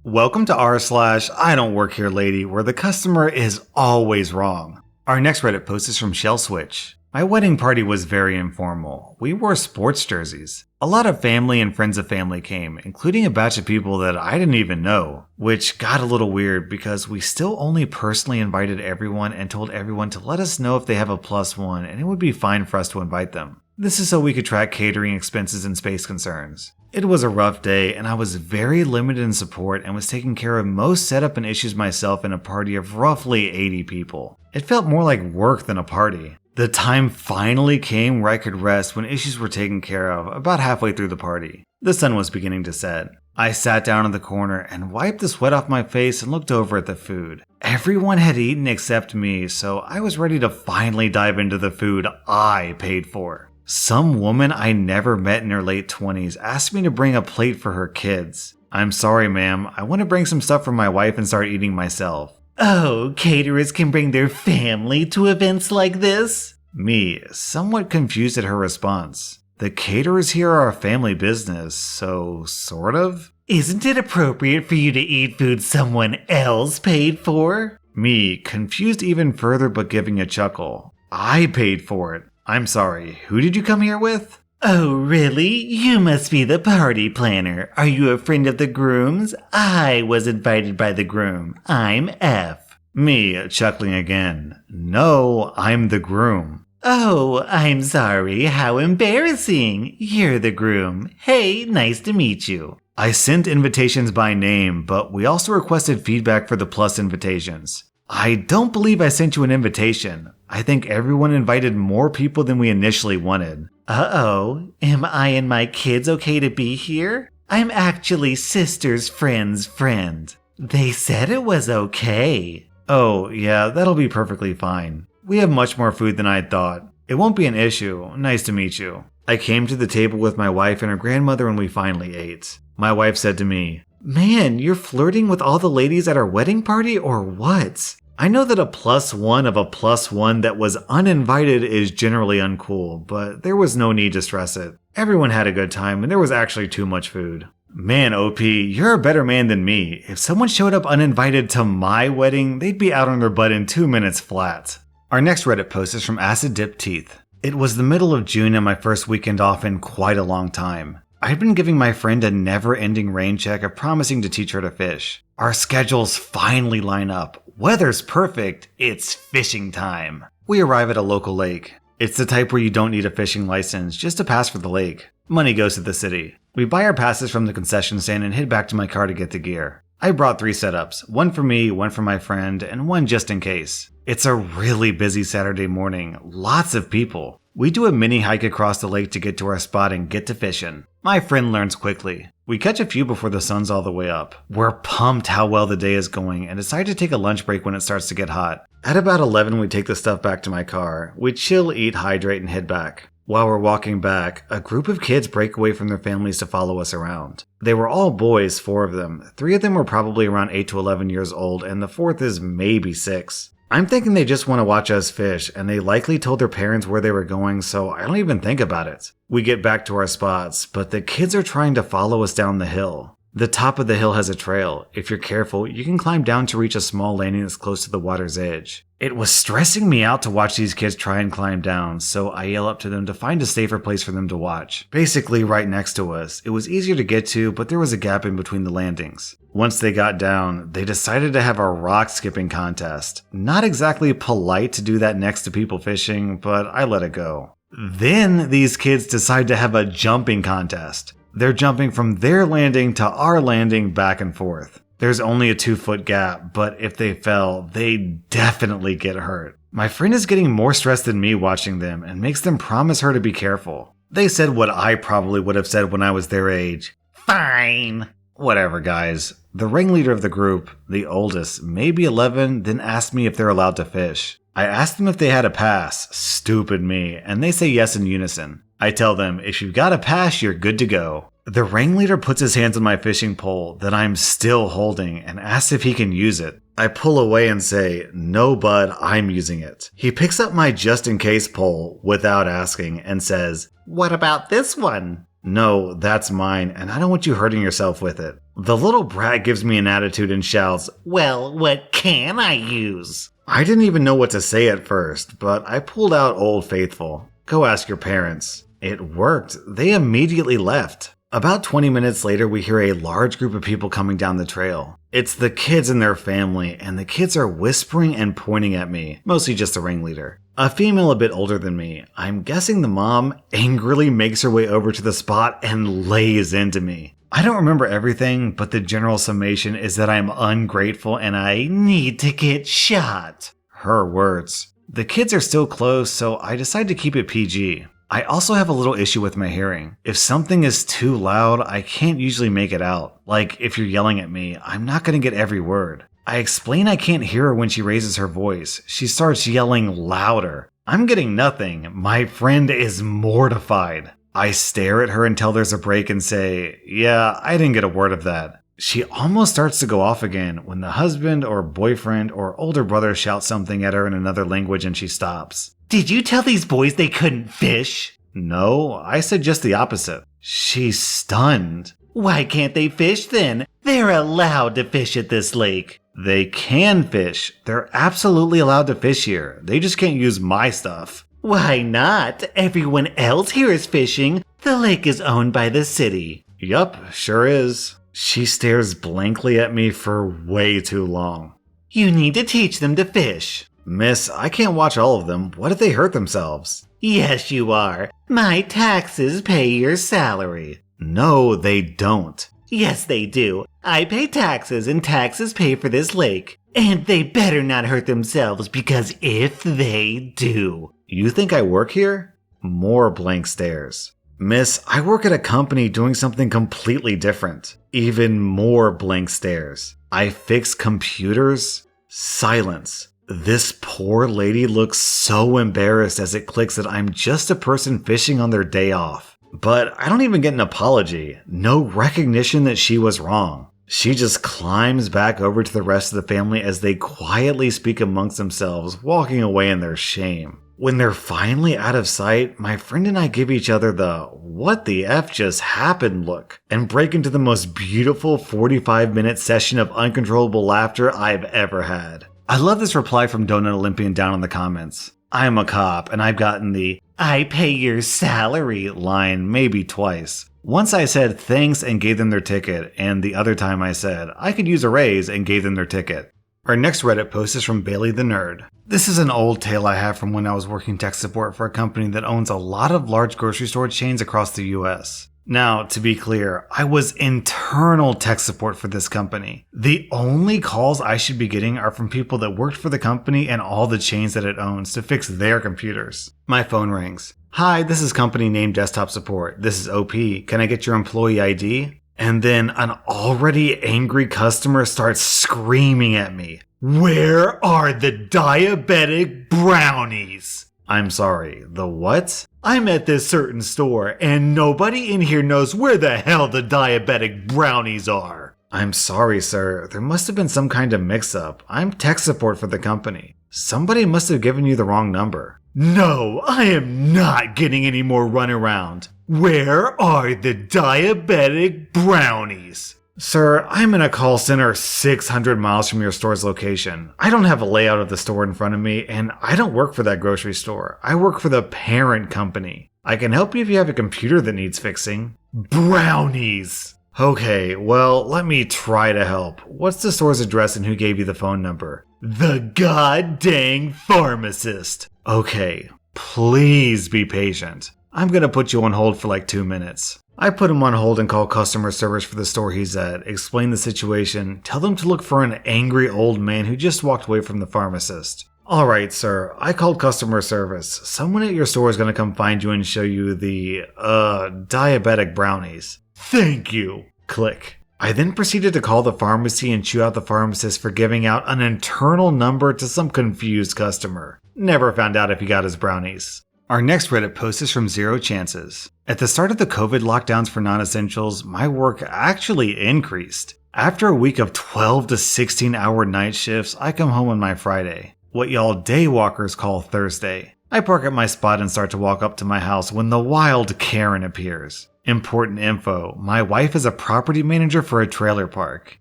Welcome to rSlash Idontworkherelady, where the customer is always wrong. Our next Reddit post is from ShellSwitch. My wedding party was very informal. We wore sports jerseys. A lot of family and friends of family came, including a batch of people that I didn't even know, which got a little weird because we still only personally invited everyone and told everyone to let us know if they have a +1 and it would be fine for us to invite them. This is so we could track catering expenses and space concerns. It was a rough day, and I was very limited in support and was taking care of most setup and issues myself in a party of roughly 80 people. It felt more like work than a party. The time finally came where I could rest when issues were taken care of about halfway through the party. The sun was beginning to set. I sat down in the corner and wiped the sweat off my face and looked over at the food. Everyone had eaten except me, so I was ready to finally dive into the food I paid for. Some woman I never met in her late 20s asked me to bring a plate for her kids. I'm sorry, ma'am. I want to bring some stuff for my wife and start eating myself. Oh, caterers can bring their family to events like this? Me, somewhat confused at her response. The caterers here are a family business, so sort of? Isn't it appropriate for you to eat food someone else paid for? Me, confused even further but giving a chuckle. I paid for it. I'm sorry, who did you come here with? Oh, really? You must be the party planner. Are you a friend of the groom's? I was invited by the groom. I'm F. Me, chuckling again. No, I'm the groom. Oh, I'm sorry. How embarrassing. You're the groom. Hey, nice to meet you. I sent invitations by name, but we also requested feedback for the plus invitations. I don't believe I sent you an invitation. I think everyone invited more people than we initially wanted. Uh-oh, am I and my kids okay to be here? I'm actually sister's friend's friend. They said it was okay. Oh, yeah, that'll be perfectly fine. We have much more food than I'd thought. It won't be an issue. Nice to meet you. I came to the table with my wife and her grandmother and we finally ate. My wife said to me, "Man, you're flirting with all the ladies at our wedding party or what?" I know that a +1 of a +1 that was uninvited is generally uncool, but there was no need to stress it. Everyone had a good time and there was actually too much food. Man, OP, you're a better man than me. If someone showed up uninvited to my wedding, they'd be out on their butt in 2 minutes flat. Our next Reddit post is from Acid Dip Teeth. It was the middle of June and my first weekend off in quite a long time. I'd been giving my friend a never-ending rain check of promising to teach her to fish. Our schedules finally line up. Weather's perfect. It's fishing time. We arrive at a local lake. It's the type where you don't need a fishing license, just a pass for the lake. Money goes to the city. We buy our passes from the concession stand and head back to my car to get the gear. I brought 3 setups, one for me, one for my friend, and one just in case. It's a really busy Saturday morning, lots of people. We do a mini hike across the lake to get to our spot and get to fishing. My friend learns quickly. We catch a few before the sun's all the way up. We're pumped how well the day is going and decide to take a lunch break when it starts to get hot. At about 11, we take the stuff back to my car. We chill, eat, hydrate, and head back. While we're walking back, a group of kids break away from their families to follow us around. They were all boys, 4 of them. 3 of them were probably around 8 to 11 years old, and the 4th is maybe 6. I'm thinking they just want to watch us fish, and they likely told their parents where they were going, so I don't even think about it. We get back to our spots, but the kids are trying to follow us down the hill. The top of the hill has a trail. If you're careful, you can climb down to reach a small landing that's close to the water's edge. It was stressing me out to watch these kids try and climb down, so I yell up to them to find a safer place for them to watch. Basically right next to us. It was easier to get to, but there was a gap in between the landings. Once they got down, they decided to have a rock skipping contest. Not exactly polite to do that next to people fishing, but I let it go. Then these kids decide to have a jumping contest. They're jumping from their landing to our landing back and forth. There's only a 2-foot gap, but if they fell, they'd definitely get hurt. My friend is getting more stressed than me watching them and makes them promise her to be careful. They said what I probably would have said when I was their age. Fine. Whatever, guys. The ringleader of the group, the oldest, maybe 11, then asked me if they're allowed to fish. I asked them if they had a pass, stupid me, and they say yes in unison. I tell them, if you've got a pass, you're good to go. The ringleader puts his hands on my fishing pole that I'm still holding and asks if he can use it. I pull away and say, "No, bud, I'm using it." He picks up my just-in-case pole without asking and says, "What about this one?" No, that's mine, and I don't want you hurting yourself with it. The little brat gives me an attitude and shouts, "Well, what can I use?" I didn't even know what to say at first, but I pulled out Old Faithful. Go ask your parents. It worked. They immediately left. About 20 minutes later, we hear a large group of people coming down the trail. It's the kids and their family, and the kids are whispering and pointing at me, mostly just the ringleader. A female a bit older than me, I'm guessing the mom, angrily makes her way over to the spot and lays into me. I don't remember everything, but the general summation is that I'm ungrateful and I need to get shot. Her words. The kids are still close, so I decide to keep it PG. I also have a little issue with my hearing. If something is too loud, I can't usually make it out. Like, if you're yelling at me, I'm not going to get every word. I explain I can't hear her when she raises her voice. She starts yelling louder. I'm getting nothing. My friend is mortified. I stare at her until there's a break and say, "Yeah, I didn't get a word of that." She almost starts to go off again when the husband or boyfriend or older brother shouts something at her in another language and she stops. "Did you tell these boys they couldn't fish?" "No, I said just the opposite." She's stunned. "Why can't they fish then? They're allowed to fish at this lake." They can fish. They're absolutely allowed to fish here. They just can't use my stuff. "Why not? Everyone else here is fishing. The lake is owned by the city." "Yup, sure is." She stares blankly at me for way too long. "You need to teach them to fish." "Miss, I can't watch all of them. What if they hurt themselves?" "Yes, you are. My taxes pay your salary." "No, they don't." "Yes, they do. I pay taxes and taxes pay for this lake. And they better not hurt themselves because if they do..." "You think I work here?" More blank stares. "Miss, I work at a company doing something completely different." Even more blank stares. "I fix computers?" Silence. This poor lady looks so embarrassed as it clicks that I'm just a person fishing on their day off. But I don't even get an apology. No recognition that she was wrong. She just climbs back over to the rest of the family as they quietly speak amongst themselves, walking away in their shame. When they're finally out of sight, my friend and I give each other the "what the F just happened" look and break into the most beautiful 45-minute session of uncontrollable laughter I've ever had. I love this reply from Donut Olympian down in the comments. I'm a cop and I've gotten the "I pay your salary" line maybe twice. Once I said thanks and gave them their ticket, and the other time I said I could use a raise and gave them their ticket. Our next Reddit post is from Bailey the Nerd. This is an old tale I have from when I was working tech support for a company that owns a lot of large grocery store chains across the US. Now, to be clear, I was internal tech support for this company. The only calls I should be getting are from people that worked for the company and all the chains that it owns to fix their computers. My phone rings. "Hi, this is company name desktop support. This is OP. Can I get your employee ID?" And then an already angry customer starts screaming at me. "Where are the diabetic brownies?" I'm sorry, the what? "I'm at this certain store and nobody in here knows where the hell the diabetic brownies are." I'm sorry, sir. There must have been some kind of mix-up. I'm tech support for the company. Somebody must have given you the wrong number. "No, I am not getting any more runaround. Where are the diabetic brownies?" "Sir, I'm in a call center 600 miles from your store's location. I don't have a layout of the store in front of me, and I don't work for that grocery store. I work for the parent company. I can help you if you have a computer that needs fixing." "Brownies!" "Okay, well, let me try to help. What's the store's address and who gave you the phone number?" "The goddamn pharmacist." "Okay, please be patient. I'm gonna put you on hold for like 2 minutes." I put him on hold and call customer service for the store he's at, explain the situation, tell them to look for an angry old man who just walked away from the pharmacist. "Alright, sir, I called customer service. Someone at your store is gonna come find you and show you the, diabetic brownies." "Thank you." Click. I then proceeded to call the pharmacy and chew out the pharmacist for giving out an internal number to some confused customer. Never found out if he got his brownies. Our next Reddit post is from Zero Chances. At the start of the COVID lockdowns for non-essentials, my work actually increased. After a week of 12 to 16 hour night shifts, I come home on my Friday. What y'all daywalkers call Thursday. I park at my spot and start to walk up to my house when the wild Karen appears. Important info, my wife is a property manager for a trailer park.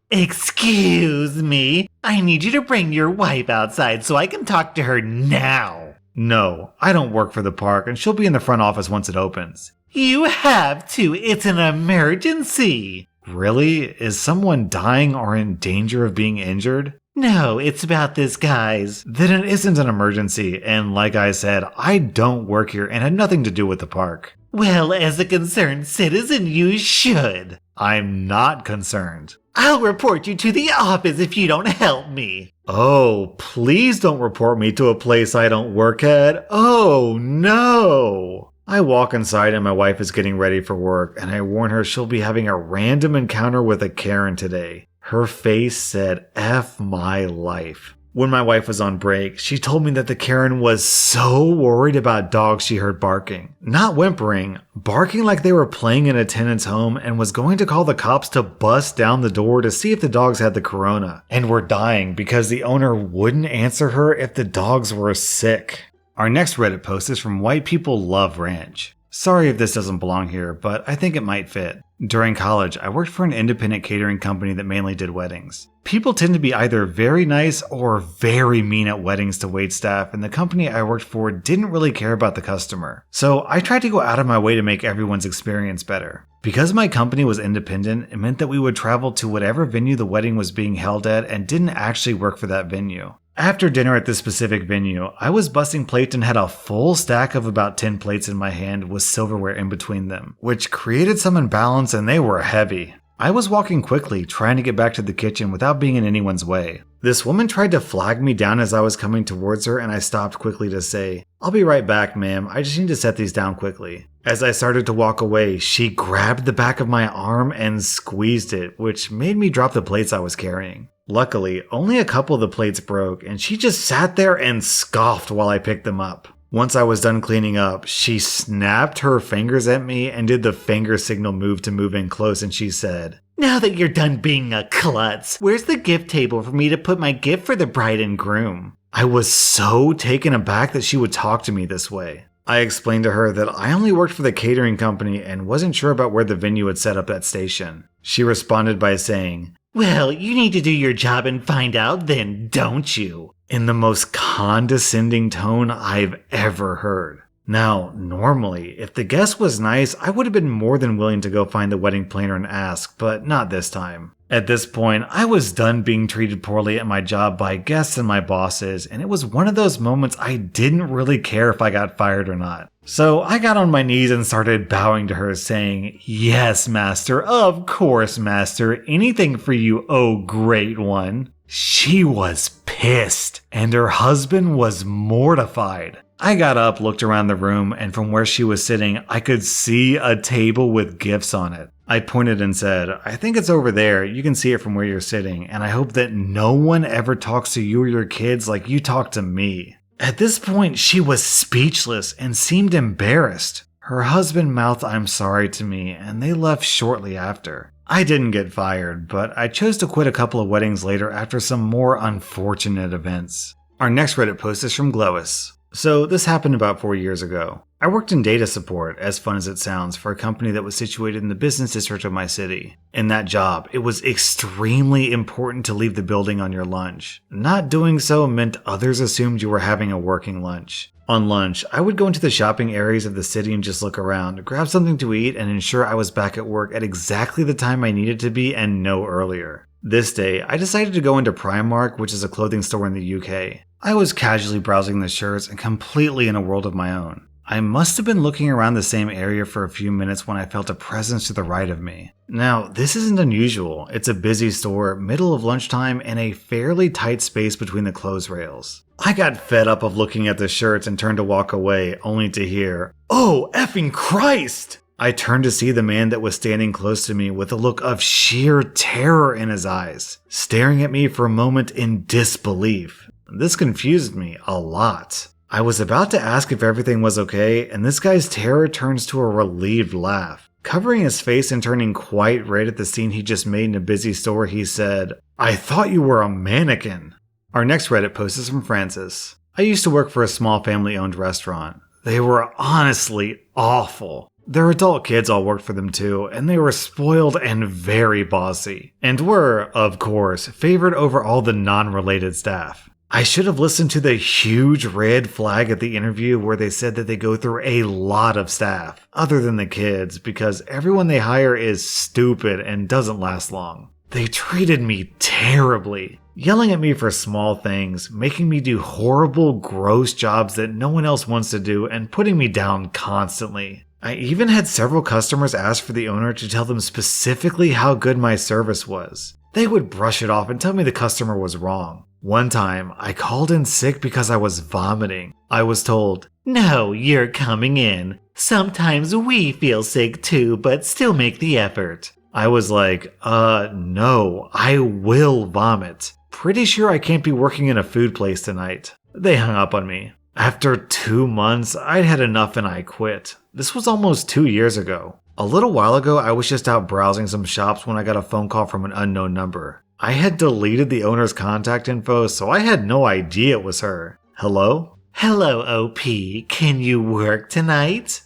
Excuse me, I need you to bring your wife outside so I can talk to her now. No, I don't work for the park and she'll be in the front office once it opens. You have to, it's an emergency. Really? Is someone dying or in danger of being injured? No, it's about this guy's. Then it isn't an emergency, and like I said, I don't work here and had nothing to do with the park. Well, as a concerned citizen, you should. I'm not concerned. I'll report you to the office if you don't help me. Oh, please don't report me to a place I don't work at. Oh, no. I walk inside and my wife is getting ready for work, and I warn her she'll be having a random encounter with a Karen today. Her face said, F my life. When my wife was on break, she told me that the Karen was so worried about dogs she heard barking. Not whimpering, barking like they were playing in a tenant's home, and was going to call the cops to bust down the door to see if the dogs had the corona and were dying because the owner wouldn't answer her if the dogs were sick. Our next Reddit post is from White People Love Ranch. Sorry if this doesn't belong here, but I think it might fit. During college, I worked for an independent catering company that mainly did weddings. People tend to be either very nice or very mean at weddings to waitstaff, and the company I worked for didn't really care about the customer. So I tried to go out of my way to make everyone's experience better. Because my company was independent, it meant that we would travel to whatever venue the wedding was being held at and didn't actually work for that venue. After dinner at this specific venue, I was busting plates and had a full stack of about 10 plates in my hand with silverware in between them, which created some imbalance and they were heavy. I was walking quickly, trying to get back to the kitchen without being in anyone's way. This woman tried to flag me down as I was coming towards her, and I stopped quickly to say, I'll be right back, ma'am, I just need to set these down quickly. As I started to walk away, she grabbed the back of my arm and squeezed it, which made me drop the plates I was carrying. Luckily, only a couple of the plates broke, and she just sat there and scoffed while I picked them up. Once I was done cleaning up, she snapped her fingers at me and did the finger signal move to move in close, and she said, Now that you're done being a klutz, where's the gift table for me to put my gift for the bride and groom? I was so taken aback that she would talk to me this way. I explained to her that I only worked for the catering company and wasn't sure about where the venue had set up that station. She responded by saying, Well, you need to do your job and find out then, don't you? In the most condescending tone I've ever heard. Now, normally, if the guest was nice, I would have been more than willing to go find the wedding planner and ask, but not this time. At this point, I was done being treated poorly at my job by guests and my bosses, and it was one of those moments I didn't really care if I got fired or not. So I got on my knees and started bowing to her, saying, Yes, master, of course, master, anything for you, oh great one. She was pissed, and her husband was mortified. I got up, looked around the room, and from where she was sitting, I could see a table with gifts on it. I pointed and said, I think it's over there. You can see it from where you're sitting, and I hope that no one ever talks to you or your kids like you talk to me. At this point, she was speechless and seemed embarrassed. Her husband mouthed I'm sorry to me, and they left shortly after. I didn't get fired, but I chose to quit a couple of weddings later after some more unfortunate events. Our next Reddit post is from Glois. So this happened about 4 years ago. I worked in data support, as fun as it sounds, for a company that was situated in the business district of my city. In that job, it was extremely important to leave the building on your lunch. Not doing so meant others assumed you were having a working lunch. On lunch, I would go into the shopping areas of the city and just look around, grab something to eat, and ensure I was back at work at exactly the time I needed to be and no earlier. This day, I decided to go into Primark, which is a clothing store in the UK. I was casually browsing the shirts and completely in a world of my own. I must have been looking around the same area for a few minutes when I felt a presence to the right of me. Now, this isn't unusual. It's a busy store, middle of lunchtime, and a fairly tight space between the clothes rails. I got fed up of looking at the shirts and turned to walk away, only to hear, "Oh, effing Christ!" I turned to see the man that was standing close to me with a look of sheer terror in his eyes, staring at me for a moment in disbelief. This confused me a lot. I was about to ask if everything was okay, and this guy's terror turns to a relieved laugh. Covering his face and turning quite red at the scene he just made in a busy store, he said, "I thought you were a mannequin." Our next Reddit post is from Francis. I used to work for a small family-owned restaurant. They were honestly awful. Their adult kids all worked for them too, and they were spoiled and very bossy, and were, of course, favored over all the non-related staff. I should have listened to the huge red flag at the interview where they said that they go through a lot of staff, other than the kids, because everyone they hire is stupid and doesn't last long. They treated me terribly, yelling at me for small things, making me do horrible, gross jobs that no one else wants to do, and putting me down constantly. I even had several customers ask for the owner to tell them specifically how good my service was. They would brush it off and tell me the customer was wrong. One time, I called in sick because I was vomiting. I was told, "No, you're coming in. Sometimes we feel sick too, but still make the effort." I was like, no, I will vomit. Pretty sure I can't be working in a food place tonight. They hung up on me. After 2 months, I'd had enough and I quit. This was almost 2 years ago. A little while ago, I was just out browsing some shops when I got a phone call from an unknown number. I had deleted the owner's contact info, so I had no idea it was her. Hello? "Hello, OP. Can you work tonight?"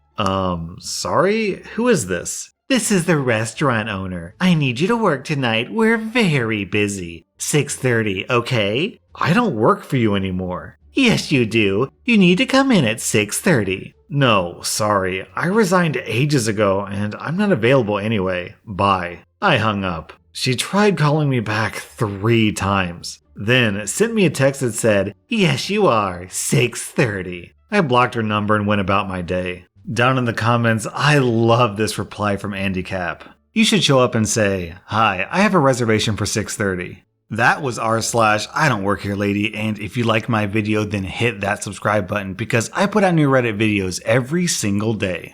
Sorry? Who is this? "This is the restaurant owner. I need you to work tonight. We're very busy. 6:30, okay?" I don't work for you anymore. "Yes, you do. You need to come in at 6:30. "No, sorry. I resigned ages ago and I'm not available anyway. Bye." I hung up. She tried calling me back 3 times. Then sent me a text that said, "Yes, you are. 6:30. I blocked her number and went about my day. Down in the comments, I love this reply from Andy Cap. You should show up and say, "Hi, I have a reservation for 6:30. That was rSlash Idontworkherelady, and if you like my video, then hit that subscribe button because I put out new Reddit videos every single day.